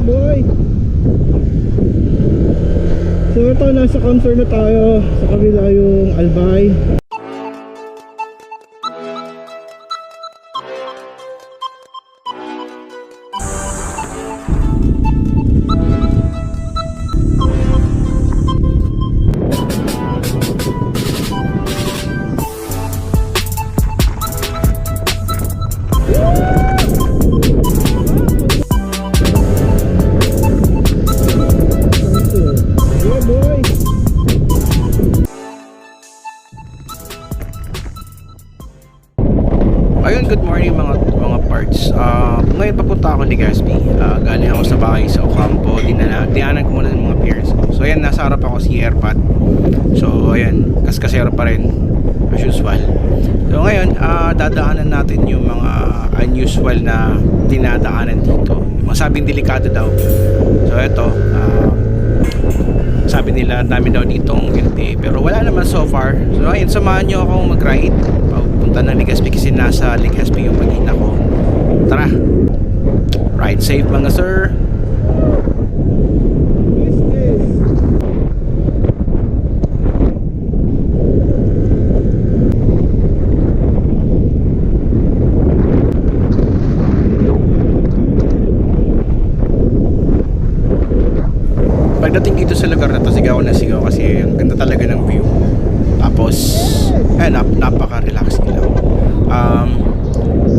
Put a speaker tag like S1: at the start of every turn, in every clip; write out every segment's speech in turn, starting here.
S1: boy. So ito, nasa concert na tayo. Sa kabila yung Albay.
S2: Ayun, good morning mga parts. Ngayon papunta ako ni Gaspi. Galing ako sa bahay sa Ocampo. Dinaanan ko muna ng mga peers. So ayan, nasa harap ako si Airpot. So ayan, kaskasero pa rin as usual. So ngayon, dadaanan natin yung mga unusual na dinadaanan dito. Masabing delikado daw. So ito, sabi nila dami daw ditong LTE, pero wala naman so far. So ayun, samahan nyo akong mag-ride punta na Legazpi kasi nasa Legazpi yung mag-ina ko. Tara, ride safe mga sir. Pagdating dito sa lugar na to, sigaw na sigaw kasi ang ganda talaga ng view. Tapos napaka-relax nila.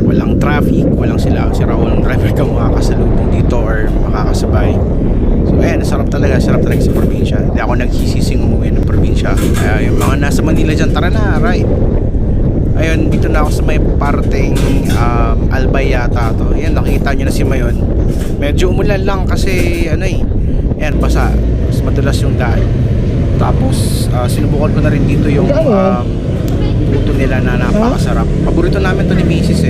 S2: Walang traffic, walang sila Raul ng driver kang makakasalubong dito or makakasabay. So ayan, sarap talaga sa probinsya. Hindi ako nagsisising umuwi ng probinsya. Yung mga nasa Manila dyan, tara na, ride. Ayun, dito na ako sa may parteng Albay yata to. Ayan, nakita nyo na si Mayon. Medyo umulan lang kasi ayan, basa. Mas madulas yung daan. Tapos sinubukan ko na rin dito yung puto nila na napakasarap. Paborito namin to ni Mrs.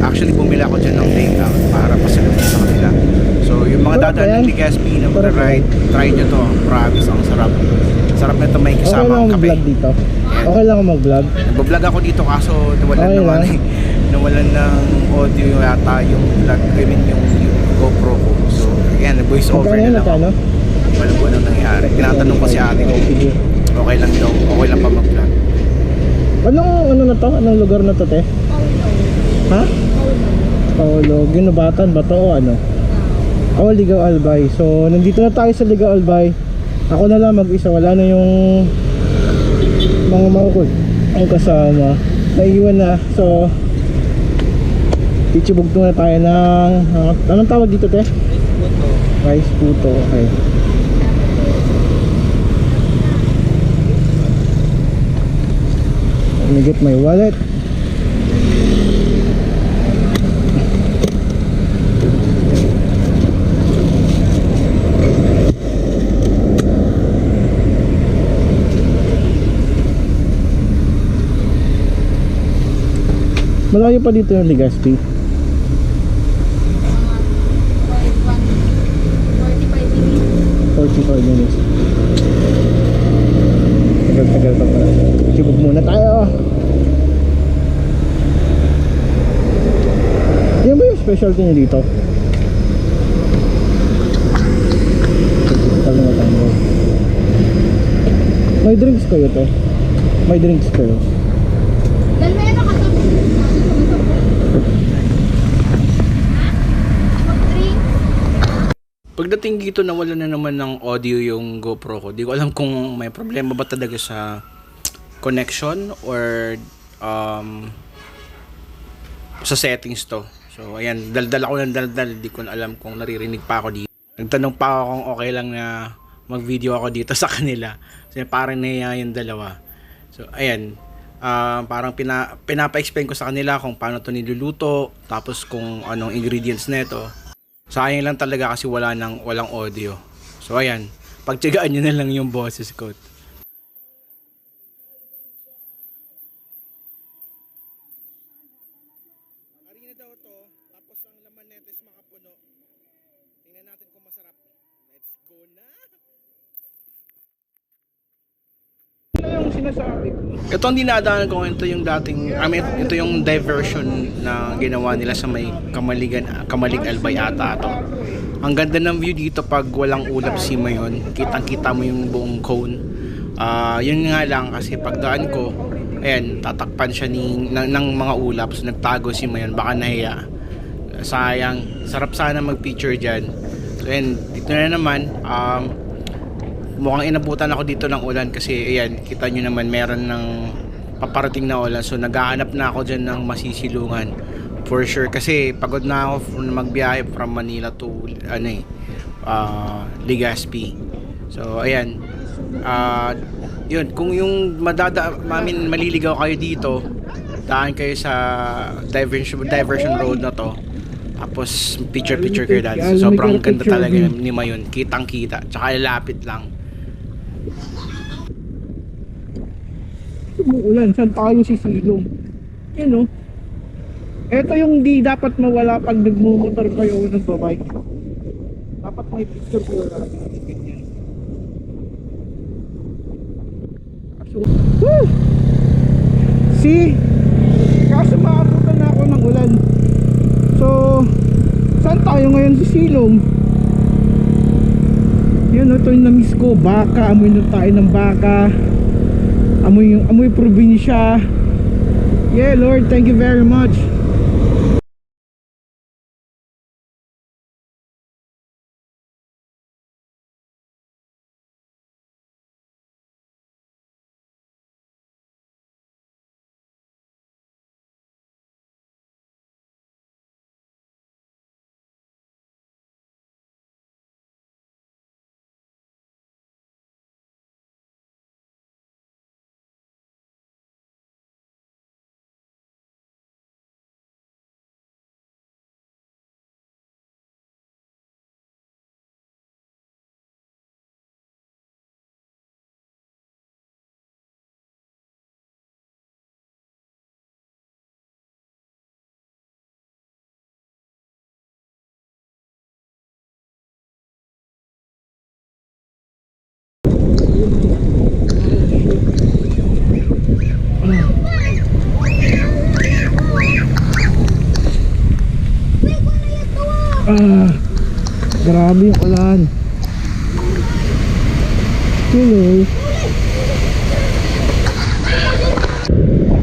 S2: Actually bumili ako dyan ng day out para pasalubong sa kanila. So yung mga dadaan ng Legazpi na ride, try nyo to. Promise, ang sarap. Sarap na ito, may kasamang kape.
S1: Okay lang mag-vlog dito? Okay lang mag-vlog?
S2: Nag-vlog ako dito kaso nawalan ng audio yata yung vlog. I mean yung GoPro ko. So yan, voice over na lang ako. Walang po anong nangyari. Tinatanong ko si ate ko okay lang daw, okay lang pa mag-vlog.
S1: Ano na to? Anong lugar na to, te? Ha? Paulo. Ginubatan ba to o ano? Ligaw Albay. So nandito na tayo sa Ligaw Albay. Ako na lang mag-isa. Wala na yung mga maukod ang kasama. Naiiwan na. So titsibugto na tayo ng anong tawag dito, te? Rice puto. Okay. Let me get my wallet. Malayo pa dito yung Legazpi. 45 minutes. Tagal pa pala. Sibog muna tayo. Yan ba yung specialty niya dito? May drinks kayo, te? May drinks kayo?
S2: Pagdating dito, nawala na naman ng audio yung GoPro ko. Di ko alam kung may problema ba talaga sa connection or sa settings to. So ayan, daldal ako ng daldal. Di ko na alam kung naririnig pa ako dito. Nagtanong pa ako kung okay lang na mag-video ako dito sa kanila. Kasi parang naiya yung dalawa. So ayan, parang pinapa-explain ko sa kanila kung paano to niluluto. Tapos kung anong ingredients nito. Sayang lang talaga kasi walang audio. So ayan, pagtiyagaan nyo na lang yung boses ko. Harina daw to, tapos ang laman nito is makapuno. Tingnan natin kung masarap. Let's go na! Yung sinasabi ko. Ito ang dinadaanan ko, ito yung dating, ito yung diversion na ginawa nila sa may Kamalig Albay ata to. Ang ganda ng view dito pag walang ulap si Mayon. Kitang-kita mo yung buong cone. Yun nga lang kasi pagdaan ko, ayan, tatakpan siya ng mga ulap. So nagtago si Mayon, baka nahiya. Sayang, sarap sana mag-picture dyan. So ayan, dito na naman, mukhang inabutan ako dito ng ulan kasi ayan, kita nyo naman meron ng paparating na ulan. So naghahanap na ako dyan ng masisilungan for sure kasi pagod na ako magbiyahe from Manila to Legazpi. So ayan, yun, kung yung maliligaw kayo dito, daan kayo sa diversion road na to, tapos picture kayo dahil sobrang ganda talaga ni Mayon, kitang kita, tsaka lalapit lang.
S1: Umuulan, saan tayo sisilong? Yun, no? Ito yung di dapat mawala pag nagmumotor kayo ng babike. Dapat may picture ko lang. Ganyan. So, woo! See? Kaso maabutan na ako ng ulan. So, saan tayo ngayon sisilong? Yun, ito yung na-miss ko. Baka, amoy na tayo ng baka. Amoy probinsya. Yeah, Lord, thank you very much. Grabe yung ulan. Hello.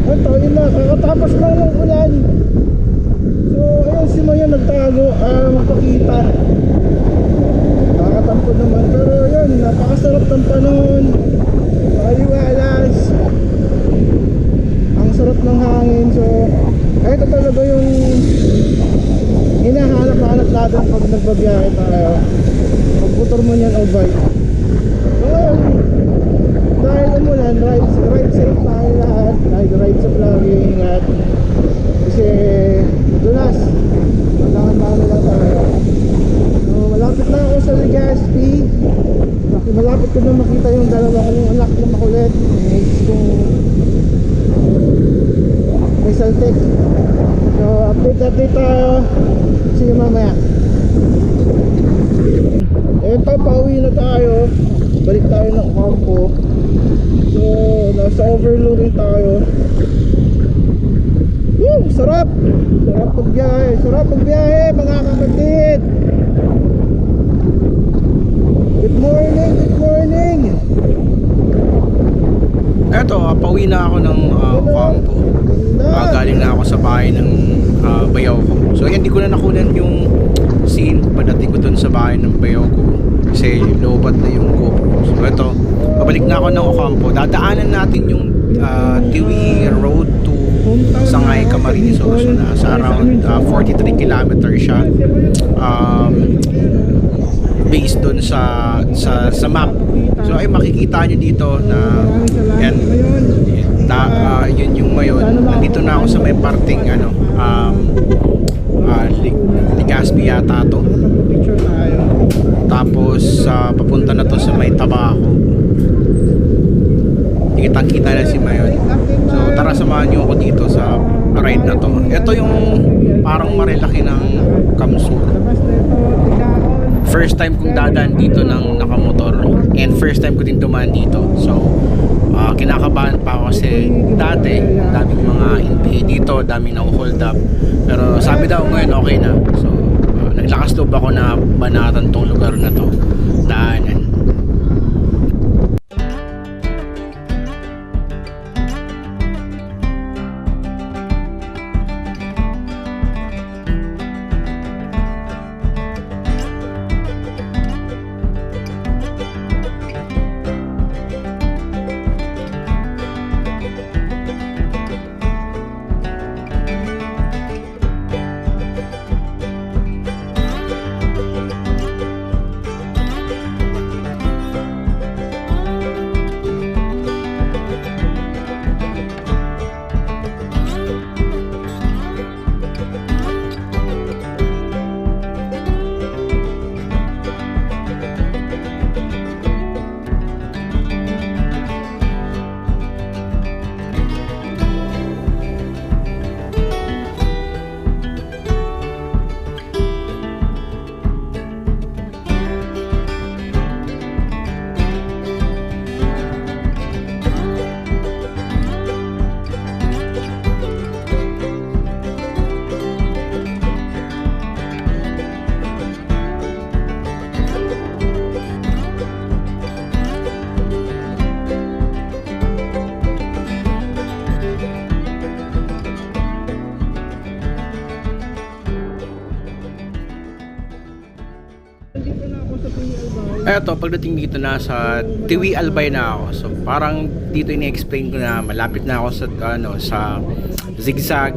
S1: Ito, yun na, kakatapos lang ng ulan. So, ayun si Mayon nagtago, magpakita. Nakakatampo naman, pero yun, napakasarap ng panahon. Maliwalas. Ang sarap ng hangin. So, ito talaga yung hinahanap natin pag nagbabiyahe tayo. Magmotor mo yan o bike. So ngayon, dahil umulan, ride safe tayo lahat. Ride sa vlogging at kasi dulas, magkakantahan lang tayo. So malapit na ako sa Legazpi. Malapit ko na makita yung dalawa kong anak na makulit. May saltik. So update tayo. See you mamaya. Ito, pauwi na tayo. Balik tayo ng kampo. So nasa overlooking tayo. Woo! Sarap! Sarap pagbiyahe mga kapatid. Good morning.
S2: Eto, pauwi na ako ng kampo. Galing na ako sa bahay ng bayaw ko. So ayan, di ko na nakunan yung scene pagdating ko dun sa bahay ng bayaw ko kasi lowbat na yung GoPro. So eto, pabalik na ako ng Ocampo. Dadaanan natin yung Tiwi Road to Sangay, Camarines. So nasa around 43 kilometers siya, based dun sa map. So ay makikita nyo dito na yan, yun yung Mayon. Nandito na ako sa may parting Legazpi yata to. Tapos papunta na to sa may Tabaco. Kitang-kita na si Mayon. So tara, samahan nyo ako dito sa ride na to. Ito yung parang marilaki ng Kamsur. First time kong dadaan dito ng nakamotor, and first time ko din dumaan dito. So kinakabahan pa ako kasi dati daming mga NPA dito, daming na-hold up. Pero sabi daw ngayon okay na. So naglakas loob ako na banatan tong lugar na to, daanan. Eto, pagdating dito na sa Tiwi Albay na ako. So parang dito ini-explain ko na malapit na ako sa sa zigzag.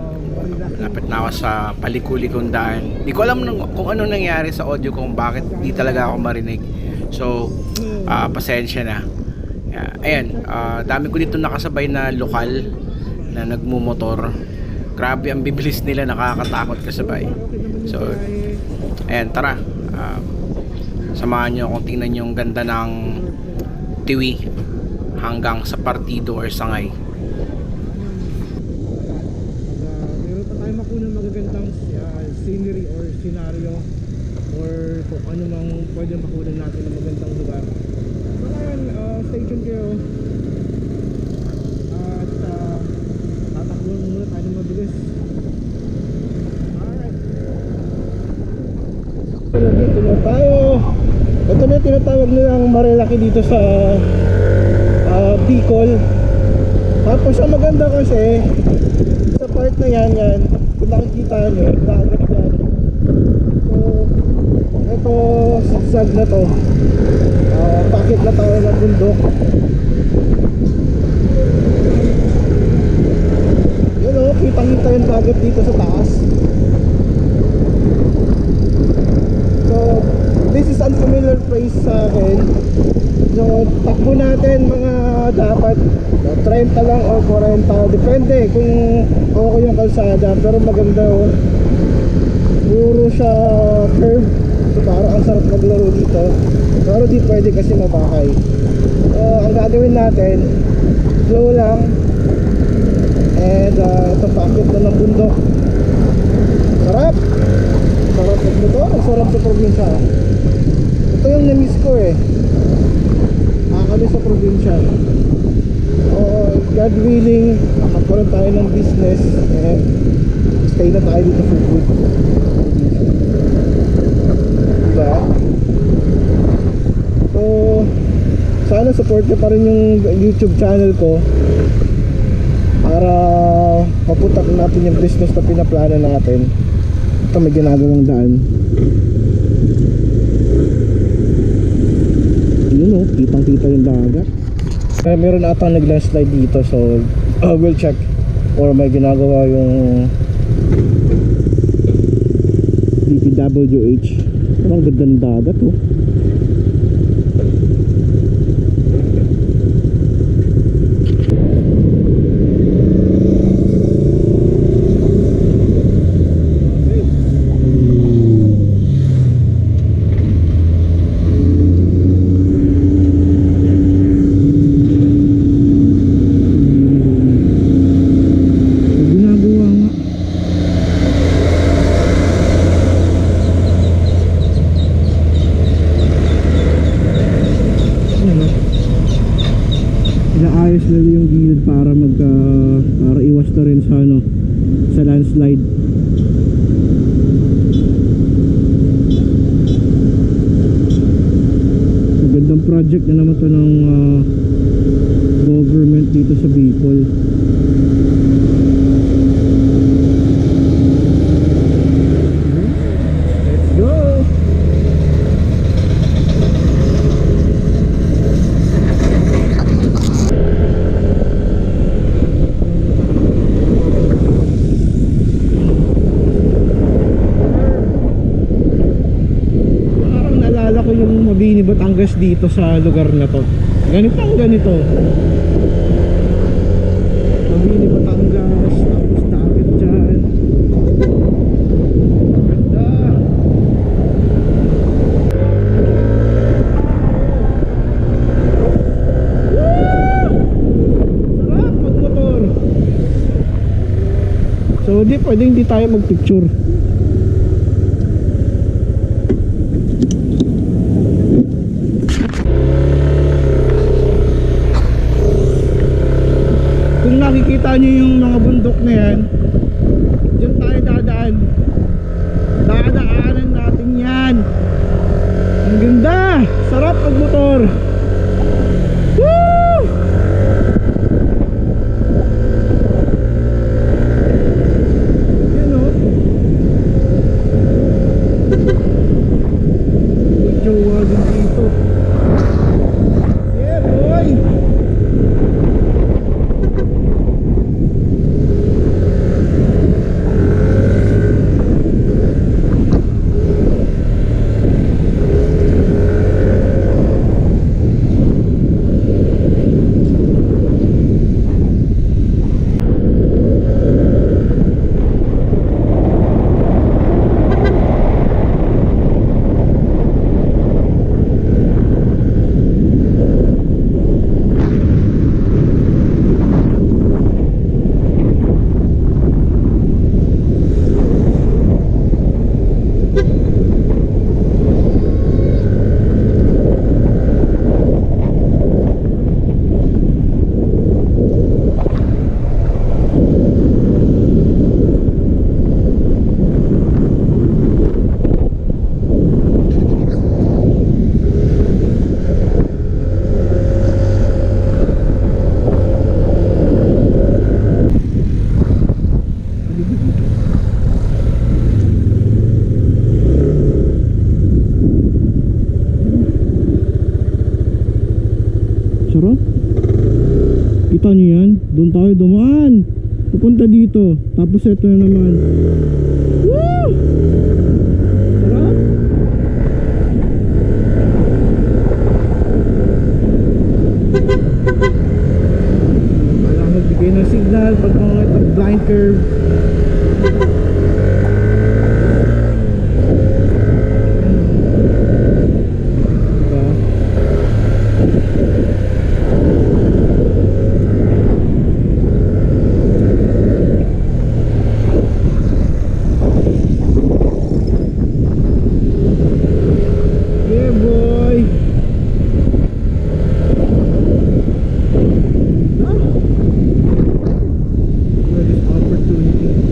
S2: Malapit na ako sa palikulikong daan. Di ko alam kung ano nangyari sa audio kung bakit di talaga ako marinig. So pasensya na. Ayan, dami ko dito nakasabay na lokal na nagmumotor. Grabe ang bibilis nila, nakakatakot kasabay. So ayan, tara. Samahan nyo kung tingnan yung ganda ng Tiwi hanggang sa Partido or Sangay.
S1: Meron pa tayo makunan magagandang scenery or scenario or kung ano mang pwede makunan natin ng magandang lugar. Ngayon, stay tuned kayo. At tatakbo muna tayo ng mabilis. Alright. Dito na tayo. Ito na yung tinatawag nilang Marilaki dito sa Bicol. Tapos ang maganda kasi sa part na yan, kung nakikita nyo, dagat yan. So ito, sagsag na to, bakit na tayo ng bundok. Yun o, kitang-kita yung dagat dito sa taas. So this is unfamiliar place sa akin. So takbo natin mga dapat 30 lang o 40, depende kung okay yung kalsada. Pero maganda o, puro siya curve. So parang ang sarap maglaro dito. Pero di pwede kasi mabakay. So ang gagawin natin, slow lang. And ito, paakit na ng bundok. Sarap! Sarap nito, ang sarap sa probinsya. Ito yung na-miss ko eh. Kami sa probinsya. God willing, magkaroon tayo ng business and stay na tayo dito for good. Diba? So sana support nyo pa rin yung YouTube channel ko para maputak natin yung business na pinaplano natin. Ito, may ginagawang daan. Yun o, kitang-kita yung dagat. Kaya meron atang nag-landslide dito. So we'll check or may ginagawa yung DPWH. Pero ang ganda ng dagat o. Inaayos nila yung gilid para para iwas na rin sa sa landslide. project na naman to ng government dito sa Bicol. Let's go! Parang naalala ko yung Mabini, Batangas dito sa lugar na to. Ganito. Mabini, Batangas, tapos dagat dyan. Ganda. Woo! Sarap magmotor. So pwedeng di tayo magpicture. Kung nakikita nyo yung mga bundok na yan, dyan tayo dadaan. Dadaanan natin yan. Ang ganda! Sarap magmotor! Woo! Yan o. May jowa din dito. Yeah boy! Sarap. Kita nyo yan? Doon tayo dumaan. Pupunta dito. Tapos ito na naman. Woo! Sarap. Wala magbigay ng signal pag mga blind curve. Opportunity.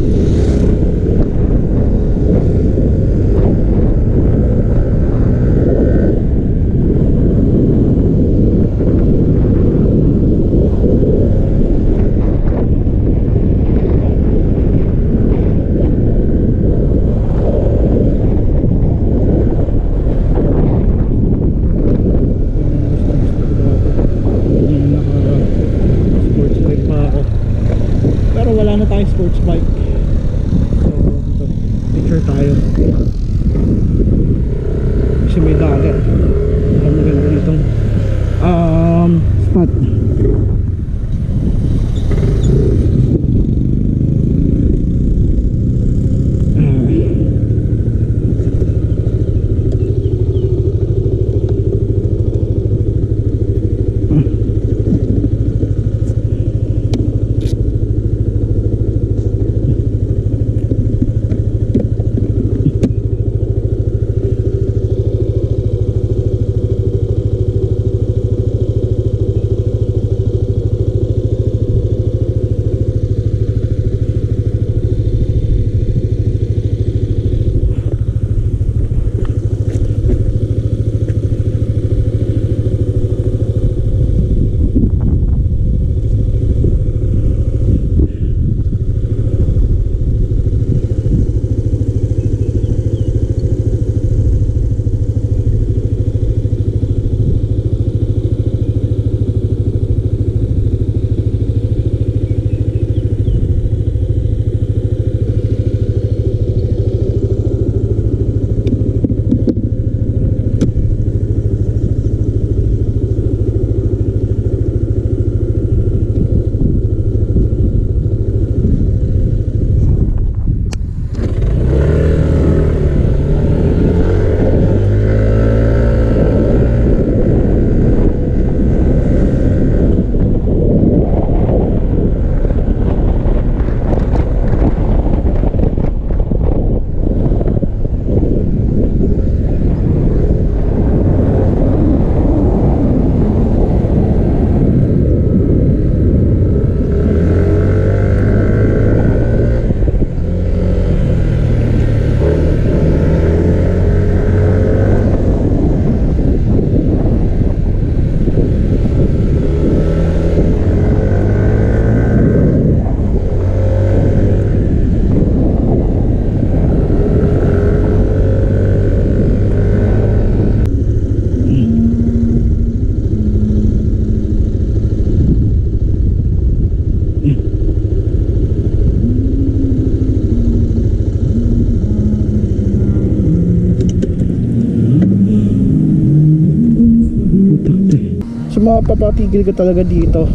S1: mapapatigil ka talaga dito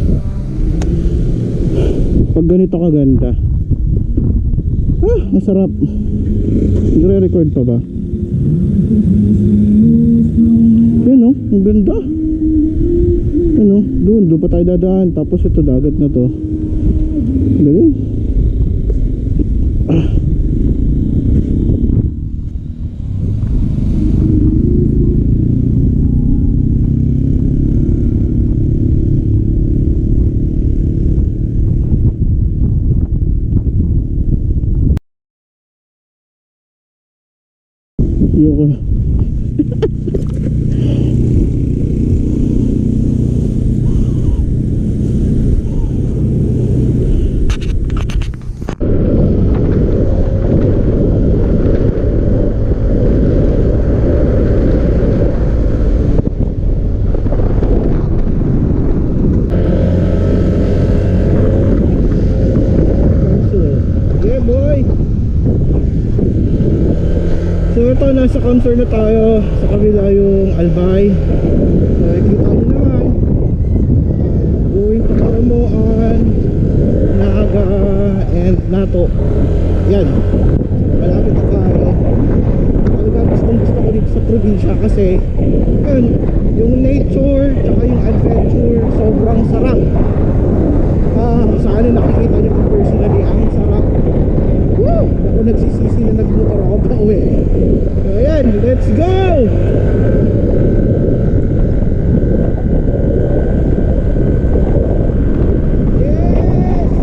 S1: pag ganito kaganda. Masarap. Nagre-record pa ba? Yan o, ang ganda. Ano, doon pa tayo dadaan. Tapos ito, dagat na to. Galing. Yoko. Yeah, boy. So ito, nasa concert na tayo. Sa kabila yung Albay. So ikita nyo naman, going to Paramuan, Naga, and Nato. Yan, malapit na tayo. Talaga gustong gusto ko dito sa probinsya kasi yun, yung nature tsaka yung adventure sobrang sarap. Sana nakikita nyo ko personally, ang sarap. Woo! Ako nagsisisi na nagmotor ako pa uwi. So ayan, let's go! Yes!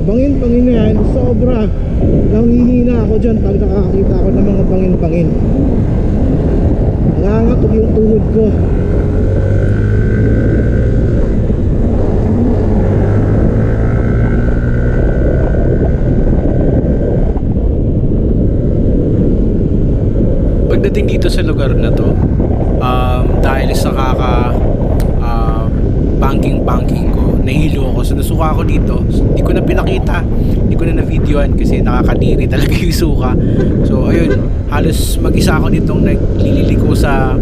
S1: Bangin-bangin na yan, sobra. Nanghihina ako dyan pag nakakita ako ng mga bangin-bangin. Nangangatog yung tuhod ko.
S2: Pagdating dito sa lugar na to, dahil sa banking ko, nahilo ako. So nasuka ako dito. Hindi ko na pinakita, hindi ko na na-videoan kasi nakakadiri talaga yung suka. So ayun, halos mag-isa ako ditong naglililiko sa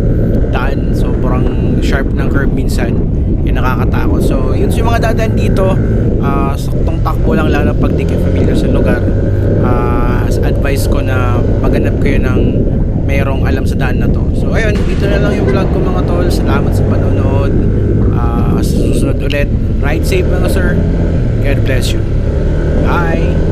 S2: daan. Sobrang sharp ng curve minsan, yung nakakatakot. So yun, yung mga dadaan dito, saktong takbo lang na pag di kayo familiar sa lugar. As advice ko na maghanap kayo ng mayroong alam sa daan na to. So ayun, dito na lang yung vlog ko mga tol. Salamat sa panonood. Sa susunod ulit, ride safe mga sir. God bless you. Bye.